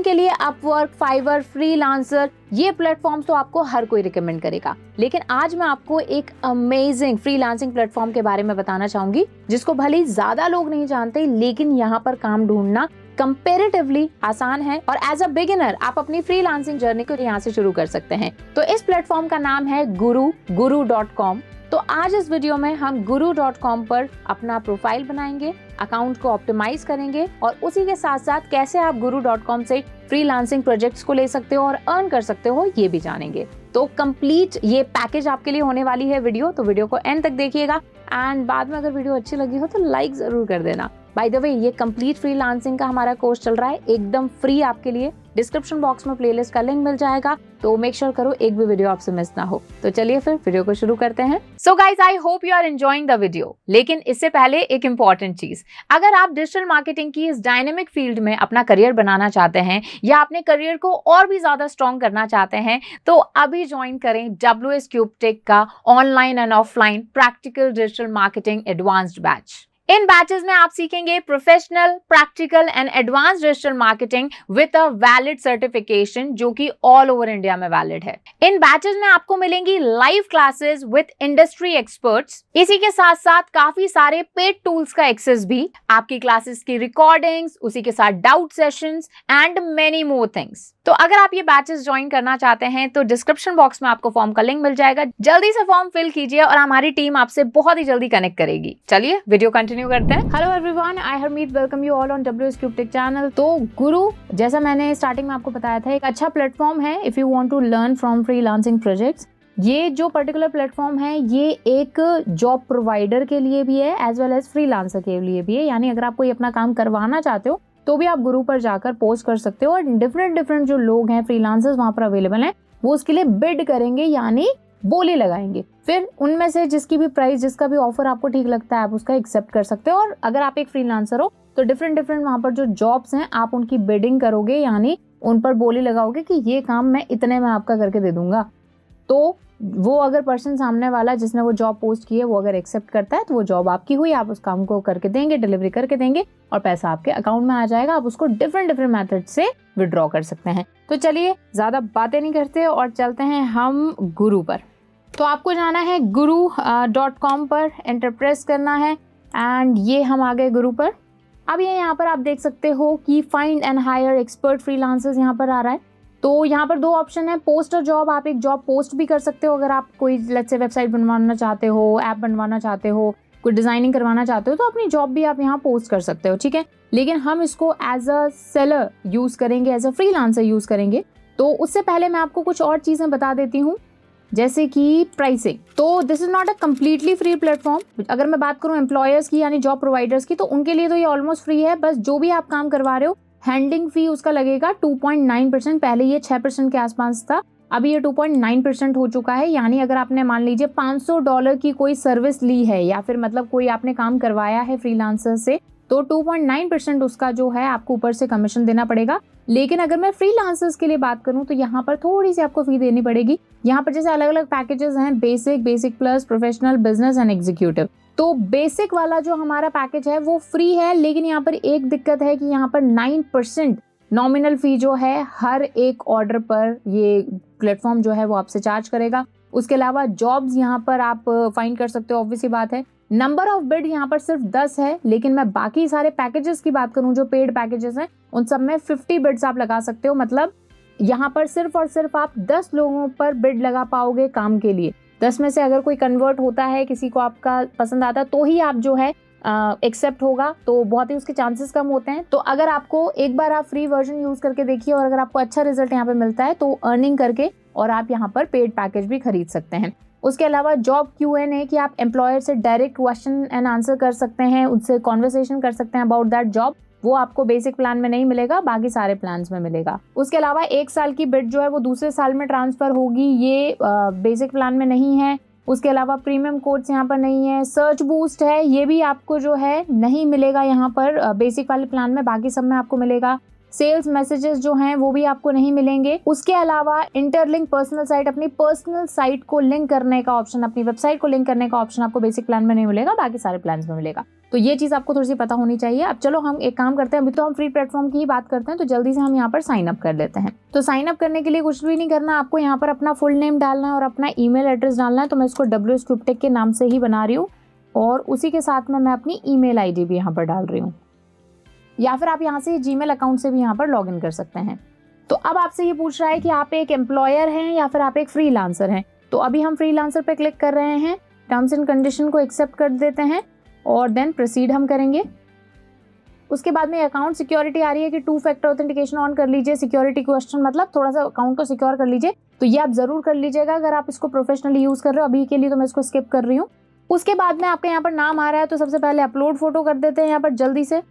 सीखने के लिए अपवर्क, फाइवर, फ्रीलांसर, ये प्लेटफॉर्म तो आपको हर कोई रिकमेंड करेगा, लेकिन आज मैं आपको एक अमेजिंग फ्रीलांसिंग प्लेटफॉर्म के बारे में बताना चाहूंगी जिसको भले ही ज्यादा लोग नहीं जानते, लेकिन यहाँ पर काम ढूंढना कंपैरेटिवली आसान है और एज अ बिगिनर आप अपनी फ्रीलांसिंग जर्नी को यहाँ से शुरू कर सकते हैं। तो इस प्लेटफॉर्म का नाम है guru.com। तो आज इस वीडियो में हम guru.com पर अपना प्रोफाइल बनाएंगे, अकाउंट को ऑप्टिमाइज करेंगे और उसी के साथ साथ कैसे आप guru.com से फ्रीलांसिंग प्रोजेक्ट्स को ले सकते हो और अर्न कर सकते हो ये भी जानेंगे। तो कंप्लीट ये पैकेज आपके लिए होने वाली है वीडियो, तो वीडियो को एंड तक देखिएगा एंड बाद में अगर वीडियो अच्छी लगी हो तो लाइक जरूर कर देना। बाय द वे, ये कंप्लीट फ्रीलांसिंग का हमारा कोर्स चल रहा है एकदम फ्री आपके लिए। डिस्क्रिप्शन बॉक्स में प्लेलिस्ट का लिंक मिल जाएगा, तो मेक श्योर करो एक भी वीडियो आपसे मिस ना हो। तो चलिए फिर वीडियो को शुरू करते हैं। So guys, I hope you are enjoying the video. लेकिन इससे पहले एक इंपॉर्टेंट चीज, अगर आप डिजिटल मार्केटिंग की इस डायनेमिक फील्ड में अपना करियर बनाना चाहते हैं या अपने करियर को और भी ज्यादा स्ट्रॉन्ग करना चाहते हैं, तो अभी ज्वाइन करें WS Cube Tech का online and offline practical digital marketing advanced batch. In batches में आप सीखेंगे professional, practical and advance digital marketing with a valid certification जो कि ऑल ओवर इंडिया में वैलिड है। इन बैचेस में आपको मिलेंगी live classes with industry experts, इसी के साथ साथ काफी सारे पेड टूल्स का एक्सेस भी, आपकी क्लासेस की रिकॉर्डिंग्स, उसी के साथ doubt sessions and many more things. तो अगर आप ये बैचेस ज्वाइन करना चाहते हैं तो डिस्क्रिप्शन बॉक्स में आपको फॉर्म का लिंक मिल जाएगा, जल्दी से फॉर्म फिल कीजिए और हमारी टीम आपसे बहुत ही जल्दी कनेक्ट करेगी। चलिए वीडियो कंटिन्यू करते हैं। Hello everyone, I Harmeet welcome you all on WS Cube Tech channel. तो गुरु, जैसा मैंने स्टार्टिंग में आपको बताया था, एक अच्छा प्लेटफॉर्म है if you want to learn from freelancing projects. ये जो पर्टिकुलर प्लेटफॉर्म है ये एक जॉब प्रोवाइडर के लिए भी है एज वेल एज फ्रीलांसर के लिए भी है। यानी अगर आप कोई अपना काम करवाना चाहते हो तो भी आप गुरु पर जाकर पोस्ट कर सकते हो और डिफरेंट जो लोग हैं फ्रीलांसर्स वहां पर अवेलेबल हैं, वो उसके लिए बिड करेंगे यानी बोली लगाएंगे। फिर उनमें से जिसकी भी प्राइस, जिसका भी ऑफर आपको ठीक लगता है आप उसका एक्सेप्ट कर सकते हो। और अगर आप एक फ्रीलांसर हो तो डिफरेंट वहां पर जो जॉब्स हैं आप उनकी बिडिंग करोगे, यानी उन पर बोली लगाओगे कि ये काम मैं इतने में आपका करके दे दूंगा। तो वो अगर पर्सन सामने वाला जिसने वो जॉब पोस्ट की है वो अगर एक्सेप्ट करता है तो वो जॉब आपकी हुई, आप उस काम को करके देंगे, डिलीवरी करके देंगे और पैसा आपके अकाउंट में आ जाएगा। आप उसको डिफरेंट मेथड से विड्रॉ कर सकते हैं। तो चलिए ज्यादा बातें नहीं करते और चलते हैं हम गुरु पर। तो आपको जाना है guru.com पर, एंटर प्रेस करना है एंड ये हम आ गए गुरु पर। अब ये यहाँ पर आप देख सकते हो कि find and hire expert freelancers यहाँ पर आ रहा है। तो यहाँ पर दो ऑप्शन है, पोस्ट और जॉब। आप एक जॉब पोस्ट भी कर सकते हो अगर आप कोई लेट्स से वेबसाइट बनवाना चाहते हो, ऐप बनवाना चाहते हो, कोई डिजाइनिंग करवाना चाहते हो, तो अपनी जॉब भी आप यहाँ पोस्ट कर सकते हो, ठीक है। लेकिन हम इसको एज अ सेलर यूज करेंगे, एज अ फ्रीलांसर यूज करेंगे। तो उससे पहले मैं आपको कुछ और चीजें बता देती हूँ, जैसे कि प्राइसिंग। तो this is not a completely free platform. अगर मैं बात करूँ एम्प्लॉयर्स की यानी जॉब प्रोवाइडर्स की, तो उनके लिए तो ये ऑलमोस्ट फ्री है। बस जो भी आप काम करवा रहे हो हैंडलिंग फी उसका लगेगा 2.9%। पहले ये 6% के आसपास था, अभी ये 2.9% हो चुका है। यानी अगर आपने मान लीजिए $500 की कोई सर्विस ली है या फिर मतलब कोई आपने काम करवाया है फ्रीलांसर से, तो 2.9% उसका जो है आपको ऊपर से कमीशन देना पड़ेगा। लेकिन अगर मैं फ्रीलांसर्स के लिए बात करूं तो यहाँ पर थोड़ी सी आपको फी देनी पड़ेगी। यहाँ पर जैसे अलग अलग पैकेजेस हैं, basic plus, professional, business and executive. तो बेसिक वाला जो हमारा पैकेज है वो फ्री है, लेकिन यहाँ पर एक दिक्कत है कि यहाँ पर 9% नॉमिनल फी जो है हर एक ऑर्डर पर ये प्लेटफॉर्म जो है वो आपसे चार्ज करेगा। उसके अलावा जॉब्स यहाँ पर आप फाइंड कर सकते हो, ऑब्वियस सी बात है। नंबर ऑफ बिड यहाँ पर सिर्फ 10 है, लेकिन मैं बाकी सारे पैकेजेस की बात करूँ जो पेड पैकेजेस हैं उन सब में 50 बिड्स आप लगा सकते हो। मतलब यहाँ पर सिर्फ और सिर्फ आप 10 लोगों पर बिड लगा पाओगे काम के लिए। 10 में से अगर कोई कन्वर्ट होता है, किसी को आपका पसंद आता है, तो ही आप जो है एक्सेप्ट होगा, तो बहुत ही उसके चांसेस कम होते हैं। तो अगर आपको एक बार आप फ्री वर्जन यूज करके देखिए और अगर आपको अच्छा रिजल्ट यहाँ पे मिलता है तो अर्निंग करके और आप यहाँ पर पेड पैकेज भी खरीद सकते हैं। उसके अलावा जॉब Q&A कि आप एम्प्लॉयर से डायरेक्ट क्वेश्चन एंड आंसर कर सकते हैं, उनसे कॉन्वर्सेशन कर सकते हैं अबाउट दैट जॉब। वो आपको बेसिक प्लान में नहीं मिलेगा, बाकी सारे प्लान्स में मिलेगा। उसके अलावा 1 साल की बिड जो है वो दूसरे साल में ट्रांसफर होगी, ये बेसिक प्लान में नहीं है। उसके अलावा प्रीमियम कोड्स यहाँ पर नहीं है। सर्च बूस्ट है, ये भी आपको जो है नहीं मिलेगा यहाँ पर बेसिक वाले प्लान में, बाकी सब में आपको मिलेगा। सेल्स मैसेजेस जो हैं वो भी आपको नहीं मिलेंगे। उसके अलावा इंटरलिंक पर्सनल साइट, अपनी पर्सनल साइट को लिंक करने का ऑप्शन, अपनी वेबसाइट को लिंक करने का ऑप्शन आपको बेसिक प्लान में नहीं मिलेगा, बाकी सारे प्लान में मिलेगा। तो ये चीज आपको थोड़ी सी पता होनी चाहिए। अब चलो हम एक काम करते हैं, अभी तो हम फ्री प्लेटफॉर्म की ही बात करते हैं, तो जल्दी से हम यहाँ पर साइन अप कर लेते हैं। तो साइन अप करने के लिए कुछ भी नहीं करना, आपको यहाँ पर अपना फुल नेम डालना है और अपना ईमेल एड्रेस डालना है। तो मैं इसको WS क्यूबटेक के नाम से ही बना रही हूँ और उसी के साथ में मैं अपनी ईमेल आईडी भी यहाँ पर डाल रही हूँ, या फिर आप यहाँ से जीमेल अकाउंट से भी यहाँ पर लॉग इन कर सकते हैं। तो अब आपसे ये पूछ रहा है कि आप एक एम्प्लॉयर हैं या फिर आप एक फ्रीलांसर हैं। तो अभी हम फ्रीलांसर पे क्लिक कर रहे हैं, टर्म्स एंड कंडीशन को एक्सेप्ट कर देते हैं और देन प्रोसीड हम करेंगे। उसके बाद में अकाउंट सिक्योरिटी आ रही है कि 2 फैक्टर ऑथेंटिकेशन ऑन कर लीजिए। सिक्योरिटी क्वेश्चन मतलब थोड़ा सा अकाउंट को सिक्योर कर लीजिए, तो ये आप जरूर कर लीजिएगा अगर आप इसको प्रोफेशनली यूज कर रहे हो। अभी के लिए तो मैं इसको स्किप कर रही हूँ। उसके बाद में आपका यहाँ पर नाम आ रहा है, तो सबसे पहले अपलोड फोटो कर देते हैं यहाँ पर जल्दी से।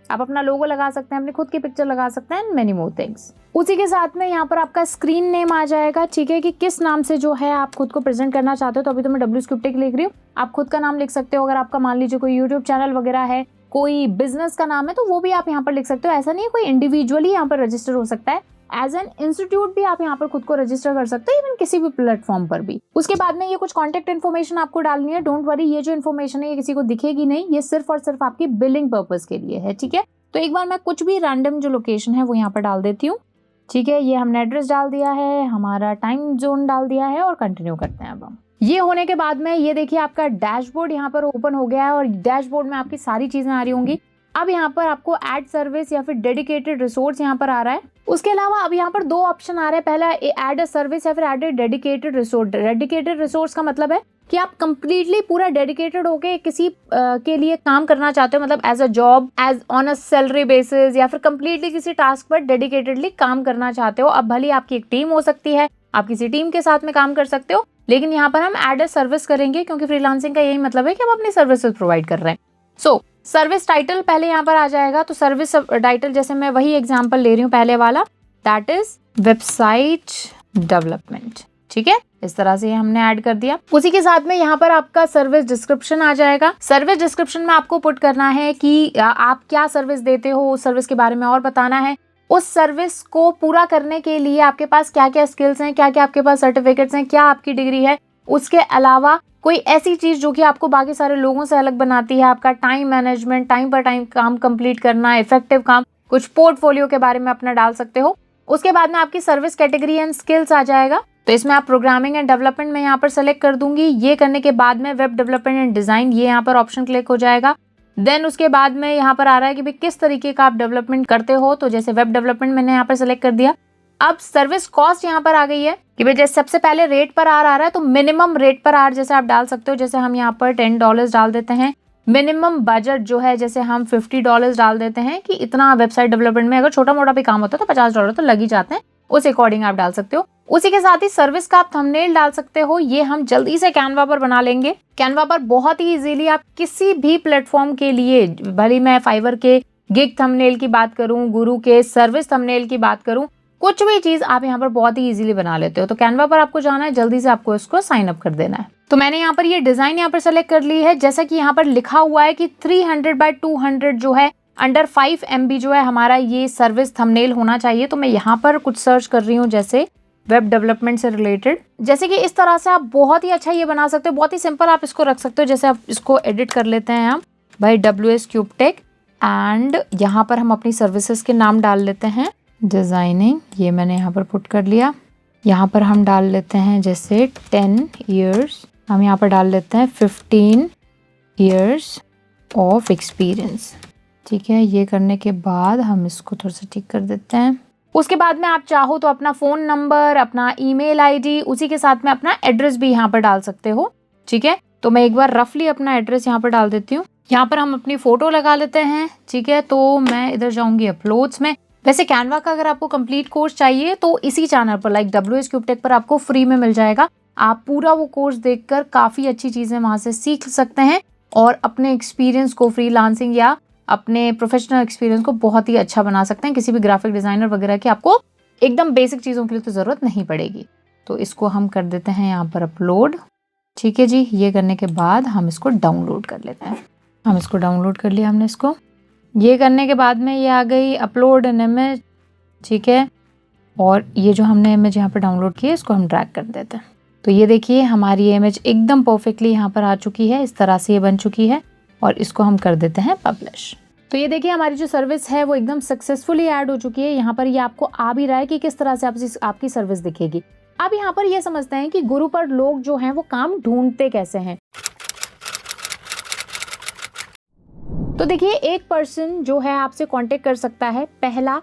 आप अपना लोगो लगा सकते हैं, अपनी खुद की पिक्चर लगा सकते हैं, मेनी मोर थिंग्स। उसी के साथ में यहाँ पर आपका स्क्रीन नेम आ जाएगा, ठीक है, कि किस नाम से जो है आप खुद को प्रेजेंट करना चाहते हो। तो अभी तो मैं WS क्यूबटेक लिख रही हूँ, आप खुद का नाम लिख सकते हो। अगर आपका मान लीजिए कोई यूट्यूब चैनल वगैरह है, कोई बिजनेस का नाम है, तो वो भी आप यहाँ पर लिख सकते हो। ऐसा नहीं है, कोई इंडिविजुअली यहाँ पर रजिस्टर हो सकता है, एज एन इंस्टीट्यूट भी आप यहाँ पर खुद को रजिस्टर कर सकते हो, इवन किसी भी प्लेटफॉर्म पर भी। उसके बाद में ये कुछ कॉन्टेक्ट इन्फॉर्मेशन आपको डालनी है। डोंट वरी, ये जो इन्फॉर्मेशन है ये किसी को दिखेगी नहीं, ये सिर्फ और सिर्फ आपकी बिलिंग पर्पज के लिए है, ठीक है। तो एक बार मैं कुछ भी रैंडम जो लोकेशन है वो यहाँ पर डाल देती हूँ, ठीक है। ये हमने एड्रेस डाल दिया है, हमारा टाइम जोन डाल दिया है और कंटिन्यू करते हैं अब हम। ये होने के बाद में ये देखिए आपका डैशबोर्ड यहाँ पर ओपन हो गया है और डैशबोर्ड में आपकी सारी चीजें आ रही होंगी। अब यहाँ पर आपको ऐड सर्विस या फिर डेडिकेटेड रिसोर्स यहाँ पर आ रहा है। उसके अलावा अब यहाँ पर 2 ऑप्शन आ रहे हैं, पहला ऐड अ सर्विस या फिर add a dedicated resource. Dedicated resource का मतलब है कि आप कंप्लीटली पूरा डेडिकेटेड होके किसी के लिए काम करना चाहते हो, मतलब as a job, as on a salary basis, या फिर कंप्लीटली किसी टास्क पर डेडिकेटेडली काम करना चाहते हो। अब भले आपकी एक टीम हो सकती है, आप किसी टीम के साथ में काम कर सकते हो, लेकिन यहाँ पर हम ऐड अ सर्विस करेंगे क्योंकि फ्रीलांसिंग का यही मतलब है कि हम अपनी सर्विसेज प्रोवाइड कर रहे हैं। सो सर्विस टाइटल पहले यहाँ पर आ जाएगा। तो सर्विस टाइटल जैसे मैं वही एग्जांपल ले रही हूँ पहले वाला, दैट इज वेबसाइट डेवलपमेंट, ठीक है। इस तरह से हमने ऐड कर दिया। उसी के साथ में यहाँ पर आपका सर्विस डिस्क्रिप्शन आ जाएगा। सर्विस डिस्क्रिप्शन में आपको पुट करना है कि आप क्या सर्विस देते हो, उस सर्विस के बारे में और बताना है। उस सर्विस को पूरा करने के लिए आपके पास क्या क्या स्किल्स हैं, क्या क्या आपके पास सर्टिफिकेट्स हैं, क्या आपकी डिग्री है। उसके अलावा कोई ऐसी चीज जो कि आपको बाकी सारे लोगों से अलग बनाती है, आपका टाइम मैनेजमेंट, टाइम पर टाइम काम कंप्लीट करना, इफेक्टिव काम, कुछ पोर्टफोलियो के बारे में अपना डाल सकते हो। उसके बाद में आपकी सर्विस कैटेगरी एंड स्किल्स आ जाएगा। तो इसमें आप प्रोग्रामिंग एंड डेवलपमेंट में यहाँ पर सेलेक्ट कर दूंगी। ये करने के बाद में वेब डेवलपमेंट एंड डिजाइन, ये यहाँ पर ऑप्शन क्लिक हो जाएगा। देन उसके बाद में यहाँ पर आ रहा है कि भाई किस तरीके का आप डेवलपमेंट करते हो। तो जैसे वेब डेवलपमेंट मैंने यहाँ पर सेलेक्ट कर दिया। अब सर्विस कॉस्ट यहाँ पर आ गई है कि भाई जैसे सबसे पहले रेट पर आर आ रहा है, तो मिनिमम रेट पर आर जैसे आप डाल सकते हो। जैसे हम यहाँ पर $10 डाल देते हैं। मिनिमम बजट जो है जैसे हम $50 डाल देते हैं कि इतना वेबसाइट डेवलपमेंट में अगर छोटा मोटा भी काम होता है तो $50 तो लग ही जाते हैं, उस अकॉर्डिंग आप डाल सकते हो। उसी के साथ ही सर्विस का आप थंबनेल डाल सकते हो। ये हम जल्दी से कैनवा पर बना लेंगे। कैनवा पर बहुत ही इजीली आप किसी भी प्लेटफॉर्म के लिए, भले मैं फाइवर के गिग थंबनेल की बात करूं, गुरु के सर्विस थंबनेल की बात करूं, कुछ भी चीज आप यहाँ पर बहुत ही इजीली बना लेते हो। तो कैनवा पर आपको जाना है, जल्दी से आपको इसको साइन अप कर देना है। तो मैंने यहाँ पर ये डिजाइन यहाँ पर सेलेक्ट कर ली है। जैसा कि यहाँ पर लिखा हुआ है कि 300 by 200 जो है अंडर 5 MB जो है हमारा ये सर्विस थंबनेल होना चाहिए। तो मैं यहाँ पर कुछ सर्च कर रही हूँ जैसे वेब डेवलपमेंट से रिलेटेड, जैसे कि इस तरह से आप बहुत ही अच्छा ये बना सकते हो। बहुत ही सिंपल आप इसको रख सकते हो। जैसे आप इसको एडिट कर लेते हैं हम भाई WS क्यूबटेक, एंड यहाँ पर हम अपनी सर्विसेज के नाम डाल लेते हैं। डिजाइनिंग ये मैंने यहाँ पर पुट कर लिया। यहाँ पर हम डाल लेते हैं जैसे 10 years, हम यहाँ पर डाल लेते हैं 15 years ऑफ एक्सपीरियंस, ठीक है। ये करने के बाद हम इसको थोड़ा सा ठीक कर देते हैं। उसके बाद में आप चाहो तो अपना फ़ोन नंबर, अपना ईमेल आईडी, उसी के साथ में अपना एड्रेस भी यहाँ पर डाल सकते हो, ठीक है। तो मैं एक बार रफली अपना एड्रेस यहाँ पर डाल देती हूँ। यहाँ पर हम अपनी फ़ोटो लगा लेते हैं, ठीक है। तो मैं इधर जाऊँगी अपलोड्स में। वैसे कैनवा का अगर आपको कंप्लीट कोर्स चाहिए तो इसी चैनल पर लाइक WS क्यूबटेक पर आपको फ्री में मिल जाएगा। आप पूरा वो कोर्स देखकर काफ़ी अच्छी चीज़ें वहाँ से सीख सकते हैं और अपने एक्सपीरियंस को, फ्रीलांसिंग या अपने प्रोफेशनल एक्सपीरियंस को बहुत ही अच्छा बना सकते हैं। किसी भी ग्राफिक डिजाइनर वगैरह की आपको एकदम बेसिक चीज़ों के लिए तो ज़रूरत नहीं पड़ेगी। तो इसको हम कर देते हैं यहाँ पर अपलोड, ठीक है जी। ये करने के बाद हम इसको डाउनलोड कर लेते हैं। हम इसको डाउनलोड कर लिया हमने इसको। ये करने के बाद में ये आ गई अपलोड एन इमेज, ठीक है। और ये जो हमने इमेज यहाँ पर डाउनलोड की है इसको हम ड्रैग कर देते हैं। तो ये देखिए हमारी ये इमेज एकदम परफेक्टली यहाँ पर आ चुकी है, इस तरह से ये बन चुकी है और इसको हम कर देते हैं पब्लिश। तो ये देखिए हमारी जो सर्विस है वो एकदम सक्सेसफुली ऐड हो चुकी है। यहाँ पर ये आपको आ भी रहा है कि किस तरह से आपकी सर्विस दिखेगी। अब यहाँ पर ये समझते हैं कि गुरु पर लोग जो हैं वो काम ढूंढते कैसे हैं। तो देखिए एक पर्सन जो है आपसे कांटेक्ट कर सकता है। पहला,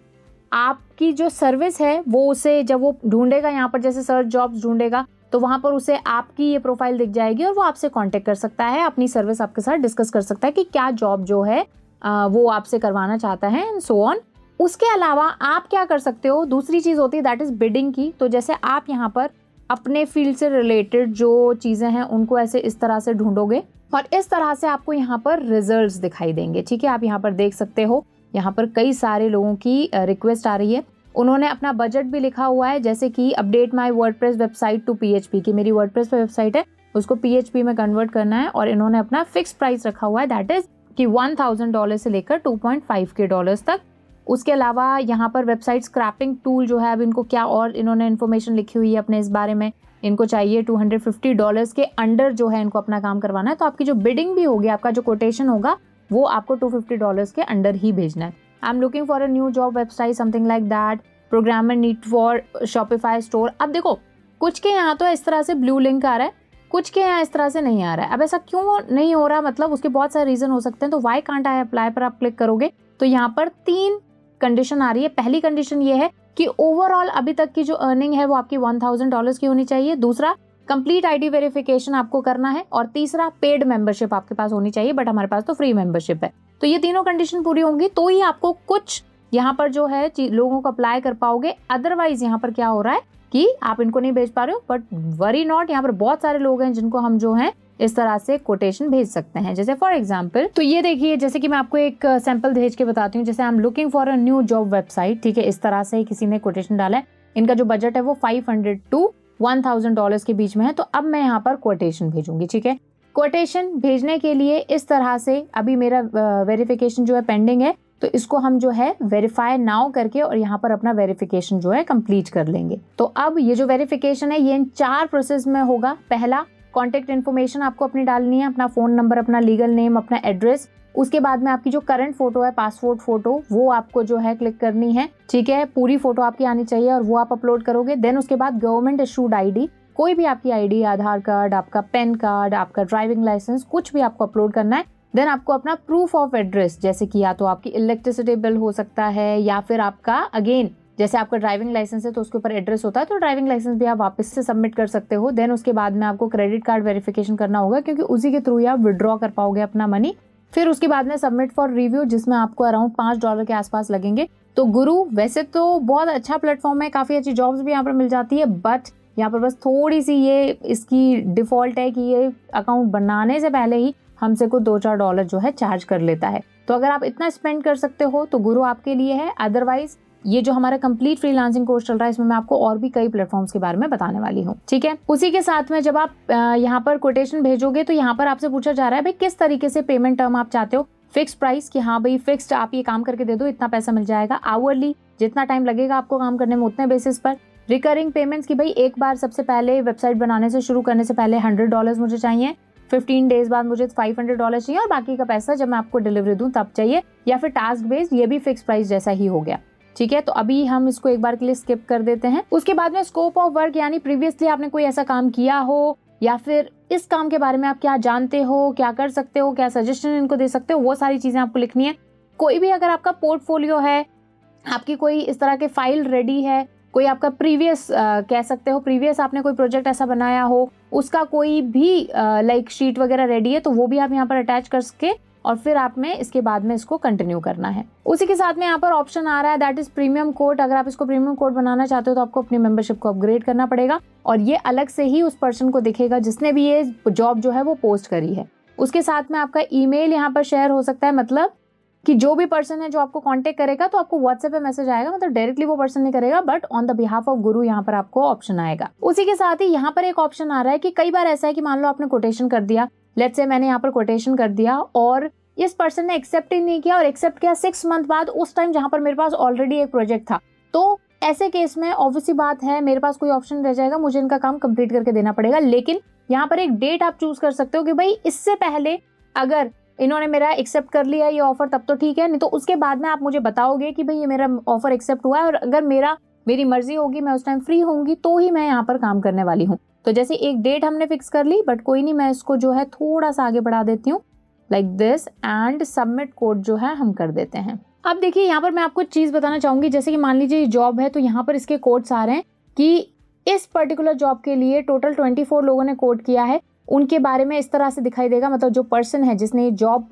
आपकी जो सर्विस है वो उसे जब वो ढूंढेगा, यहाँ पर जैसे सर्च जॉब्स ढूंढेगा तो वहां पर उसे आपकी ये प्रोफाइल दिख जाएगी और वो आपसे कांटेक्ट कर सकता है, अपनी सर्विस आपके साथ डिस्कस कर सकता है कि क्या जॉब जो है वो आपसे करवाना चाहता है एंड सो ऑन। उसके अलावा आप क्या कर सकते हो, दूसरी चीज होती है दैट इज बिडिंग की। तो जैसे आप यहाँ पर अपने फील्ड से रिलेटेड जो चीजें हैं उनको ऐसे इस तरह से ढूंढोगे और इस तरह से आपको यहाँ पर रिजल्ट्स दिखाई देंगे, ठीक है। आप यहाँ पर देख सकते हो यहाँ पर कई सारे लोगों की रिक्वेस्ट आ रही है। उन्होंने अपना बजट भी लिखा हुआ है, जैसे कि update my WordPress website to PHP की मेरी वर्डप्रेस वेबसाइट है उसको PHP में कन्वर्ट करना है और इन्होंने अपना फिक्स प्राइस रखा हुआ है दैट इज कि $1000 से लेकर $2.5K तक। उसके अलावा यहाँ पर वेबसाइट स्क्रैपिंग टूल जो है, अब इनको क्या और इन्होंने इन्फॉर्मेशन लिखी हुई है अपने इस बारे में। इनको चाहिए $250 के अंडर जो है इनको अपना काम करवाना है। तो आपकी जो बिडिंग भी होगी, आपका जो कोटेशन होगा वो आपको $250 के अंडर ही भेजना है। I am looking for a new job website something like that, programmer need for Shopify store. अब देखो कुछ के यहाँ तो इस तरह से ब्लू लिंक आ रहा है, कुछ के यहाँ इस तरह से नहीं आ रहा है। अब ऐसा क्यों नहीं हो रहा, मतलब उसके बहुत सारे रीजन हो सकते हैं। तो वाई कांट आई अप्लाई पर आप क्लिक करोगे तो यहाँ पर 3 कंडीशन आ रही है। पहली कंडीशन ये है कि ओवरऑल अभी तक की जो अर्निंग है वो आपकी $1000 की होनी चाहिए। दूसरा, कंप्लीट ID वेरिफिकेशन आपको करना है और तीसरा, पेड मेंबरशिप आपके पास होनी चाहिए, बट हमारे पास तो फ्री मेंबरशिप है। तो ये तीनों कंडीशन पूरी होंगी तो ही आपको कुछ यहाँ पर जो है लोगों को अप्लाई कर पाओगे। अदरवाइज यहाँ पर क्या हो रहा है कि आप इनको नहीं भेज पा रहे हो, बट वरी नॉट, यहाँ पर बहुत सारे लोग हैं जिनको हम जो है इस तरह से कोटेशन भेज सकते हैं। जैसे फॉर एग्जांपल, तो ये देखिए जैसे कि मैं आपको एक सैंपल भेज के बताती हूँ। जैसे I am looking for a new job website, ठीक है, इस तरह से किसी ने कोटेशन डाला है। इनका जो बजट है वो $500 to $1000 के बीच में है। तो अब मैं यहाँ पर कोटेशन भेजूंगी, ठीक है। कोटेशन भेजने के लिए इस तरह से अभी मेरा वेरिफिकेशन जो है पेंडिंग है, तो इसको हम जो है वेरीफाई नाउ करके और यहाँ पर अपना वेरिफिकेशन जो है कंप्लीट कर लेंगे। तो अब ये जो वेरिफिकेशन है ये इन 4 प्रोसेस में होगा। पहला, कॉन्टेक्ट इन्फॉर्मेशन आपको अपनी डालनी है, अपना फोन नंबर, अपना लीगल नेम, अपना एड्रेस। उसके बाद में आपकी जो करंट फोटो है, पासपोर्ट फोटो, वो आपको जो है क्लिक करनी है, ठीक है। पूरी फोटो आपकी आनी चाहिए और वो आप अपलोड करोगे। देन उसके बाद गवर्नमेंट इशूड ID, कोई भी आपकी ID, आधार कार्ड, आपका पैन कार्ड, आपका ड्राइविंग लाइसेंस, कुछ भी आपको अपलोड करना है। देन आपको अपना प्रूफ ऑफ एड्रेस, जैसे कि या तो आपकी इलेक्ट्रिसिटी बिल हो सकता है या फिर आपका अगेन जैसे आपका ड्राइविंग लाइसेंस है तो उसके ऊपर एड्रेस होता है, तो ड्राइविंग लाइसेंस भी आप वापस से सबमिट कर सकते हो। देन उसके बाद में आपको क्रेडिट कार्ड वेरिफिकेशन करना होगा क्योंकि उसी के थ्रू ही आप विड्रॉ कर पाओगे अपना मनी। फिर उसके बाद में सबमिट फॉर रिव्यू, जिसमें आपको अराउंड $5 के आसपास लगेंगे। तो गुरु वैसे तो बहुत अच्छा प्लेटफॉर्म है, काफी अच्छी जॉब्स भी यहाँ पर मिल जाती है, बट यहाँ पर बस थोड़ी सी ये इसकी डिफॉल्ट है कि ये अकाउंट बनाने से पहले ही हमसे को $2-4 जो है चार्ज कर लेता है। तो अगर आप इतना स्पेंड कर सकते हो तो गुरु आपके लिए है। अदरवाइज ये जो हमारा कंप्लीट फ्रीलांसिंग कोर्स चल रहा है इसमें मैं आपको और भी कई प्लेटफॉर्म्स के बारे में बताने वाली हूँ, ठीक है। उसी के साथ में जब आप यहाँ पर कोटेशन भेजोगे तो यहाँ पर आपसे पूछा जा रहा है भाई किस तरीके से पेमेंट टर्म आप चाहते हो। फिक्स प्राइस कि हाँ भाई फिक्स्ड आप ये काम करके दे दो, इतना पैसा मिल जाएगा। आवरली, जितना टाइम लगेगा आपको काम करने में उतने बेसिस पर। रिकरिंग पेमेंट्स की भाई एक बार सबसे पहले वेबसाइट बनाने से शुरू करने से पहले $100 मुझे चाहिए, 15 डेज बाद मुझे $500 चाहिए और बाकी का पैसा जब मैं आपको डिलीवरी दूं तब चाहिए, या फिर टास्क बेस्ड, ये भी फिक्स प्राइस जैसा ही हो गया, ठीक है। तो अभी हम इसको एक बार के लिए स्किप कर देते हैं। उसके बाद में स्कोप ऑफ वर्क, यानी प्रीवियसली आपने कोई ऐसा काम किया हो या फिर इस काम के बारे में आप क्या जानते हो, क्या कर सकते हो, क्या सजेशन इनको दे सकते हो, वो सारी चीजें आपको लिखनी है। कोई भी अगर आपका पोर्टफोलियो है, आपकी कोई इस तरह के फाइल रेडी है, कोई आपका प्रीवियस कह सकते हो प्रीवियस आपने कोई प्रोजेक्ट ऐसा बनाया हो, उसका कोई भी लाइक शीट वगैरह रेडी है तो वो भी आप यहाँ पर अटैच कर सके और फिर आप में इसके बाद में इसको कंटिन्यू करना है। उसी के साथ में यहाँ पर ऑप्शन आ रहा है दैट इज प्रीमियम कोड। अगर आप इसको प्रीमियम कोड बनाना चाहते हो तो आपको अपनी मेंबरशिप को अपग्रेड करना पड़ेगा और ये अलग से ही उस पर्सन को दिखेगा जिसने भी ये जॉब जो है वो पोस्ट करी है। उसके साथ में आपका ईमेल यहाँ पर शेयर हो सकता है, मतलब कि जो भी पर्सन है जो आपको कांटेक्ट करेगा तो आपको व्हाट्सएप पे मैसेज आएगा, मतलब डायरेक्टली वो पर्सन नहीं करेगा but on the behalf of गुरु यहाँ पर आपको ऑप्शन आएगा। उसी के साथ ही यहाँ पर एक ऑप्शन आ रहा है कि कई बार ऐसा है कि मान लो आपने कोटेशन कर दिया, लेट्स से मैंने यहाँ पर कोटेशन कर दिया और इस पर्सन ने एक्सेप्ट ही नहीं किया और एक्सेप्ट किया 6 मंथ बाद, उस टाइम जहां पर मेरे पास ऑलरेडी एक प्रोजेक्ट था, तो ऐसे केस में ऑब्वियसली बात है मेरे पास कोई ऑप्शन रह जाएगा, मुझे इनका काम कंप्लीट करके देना पड़ेगा। लेकिन यहाँ पर एक डेट आप चूज कर सकते हो कि भाई इससे पहले अगर इन्होंने मेरा एक्सेप्ट कर लिया ये ऑफर तब तो ठीक है, नहीं तो उसके बाद में आप मुझे बताओगे कि भाई ये मेरा ऑफर एक्सेप्ट हुआ है और अगर मेरी मर्जी होगी, मैं उस टाइम फ्री होंगी तो ही मैं यहाँ पर काम करने वाली हूँ। तो जैसे एक डेट हमने फिक्स कर ली, बट कोई नहीं, मैं इसको जो है थोड़ा सा आगे बढ़ा देती हूँ like this and submit code जो है हम कर देते हैं। अब देखिए यहाँ पर मैं आपको एक चीज बताना चाहूंगी, जैसे कि मान लीजिए ये जॉब है तो यहाँ पर इसके कोड्स आ रहे हैं कि इस पर्टिकुलर जॉब के लिए टोटल 24 लोगों ने कोड किया है। उनके बारे में इस तरह से दिखाई देगा, मतलब जो पर्सन है जिसने ये जॉब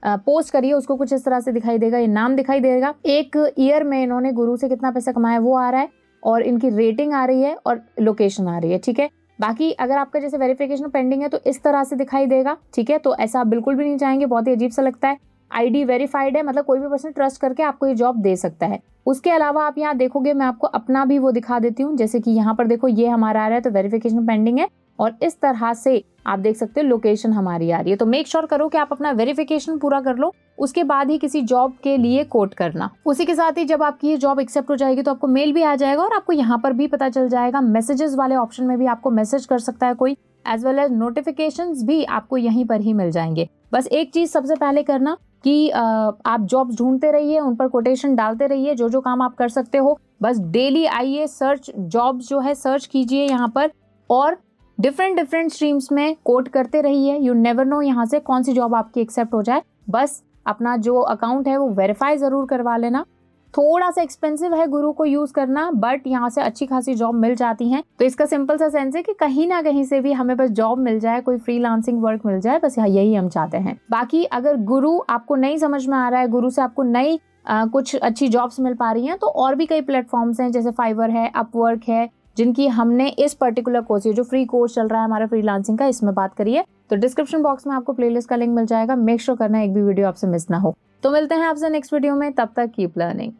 पोस्ट करी है उसको कुछ इस तरह से दिखाई देगा, ये नाम दिखाई देगा, एक ईयर में इन्होंने गुरु से कितना पैसा कमाया वो आ रहा है और इनकी रेटिंग आ रही है और लोकेशन आ रही है, ठीक है। बाकी अगर आपका जैसे वेरिफिकेशन पेंडिंग है तो इस तरह से दिखाई देगा, ठीक है। तो ऐसा आप बिल्कुल भी नहीं चाहेंगे, बहुत ही अजीब सा लगता है। आईडी वेरीफाइड है, मतलब कोई भी पर्सन ट्रस्ट करके आपको ये जॉब दे सकता है। उसके अलावा आप यहाँ देखोगे, मैं आपको अपना भी वो दिखा देती हूँ, जैसे कि यहाँ पर देखो ये हमारा आ रहा है तो वेरिफिकेशन पेंडिंग है और इस तरह से आप देख सकते हो लोकेशन हमारी आ रही है। तो मेक श्योर करो कि आप अपना वेरिफिकेशन पूरा कर लो, उसके बाद ही किसी जॉब के लिए कोड करना। उसी के साथ ही जब आपकी ये जॉब एक्सेप्ट हो जाएगी तो आपको मेल भी आ जाएगा और आपको यहाँ पर भी पता चल जाएगा, मैसेजेस वाले ऑप्शन में भी आपको मैसेज कर सकता है कोई, एज वेल एज नोटिफिकेशंस भी आपको यहीं पर ही मिल जाएंगे। बस एक चीज सबसे पहले करना कि आप जॉब्स ढूंढते रहिए, उन पर कोटेशन डालते रहिए, जो जो काम आप कर सकते हो। बस डेली आइए, सर्च जॉब्स जो है सर्च कीजिए यहाँ पर और डिफरेंट स्ट्रीम्स में कोड करते रहिए। यू नेवर नो यहाँ से कौन सी जॉब आपकी एक्सेप्ट हो जाए। बस अपना जो अकाउंट है वो वेरीफाई जरूर करवा लेना। थोड़ा सा एक्सपेंसिव है गुरु को यूज करना, बट यहाँ से अच्छी खासी जॉब मिल जाती हैं। तो इसका सिंपल सा सेंस है कि कहीं ना कहीं से भी हमें बस जॉब मिल जाए, कोई फ्रीलांसिंग वर्क मिल जाए, बस यही हम चाहते हैं। बाकी अगर गुरु आपको नहीं समझ में आ रहा है, गुरु से आपको नई कुछ अच्छी जॉब्स मिल पा रही हैं, तो और भी कई प्लेटफॉर्म्स हैं जैसे फाइवर है, अपवर्क है, जिनकी हमने इस पर्टिकुलर कोर्स, ये जो फ्री कोर्स चल रहा है हमारा फ्रीलांसिंग का, इसमें बात करिए। तो डिस्क्रिप्शन बॉक्स में आपको प्लेलिस्ट का लिंक मिल जाएगा, मेक श्योर करना एक भी वीडियो आपसे मिस ना हो। तो मिलते हैं आपसे नेक्स्ट वीडियो में, तब तक कीप लर्निंग।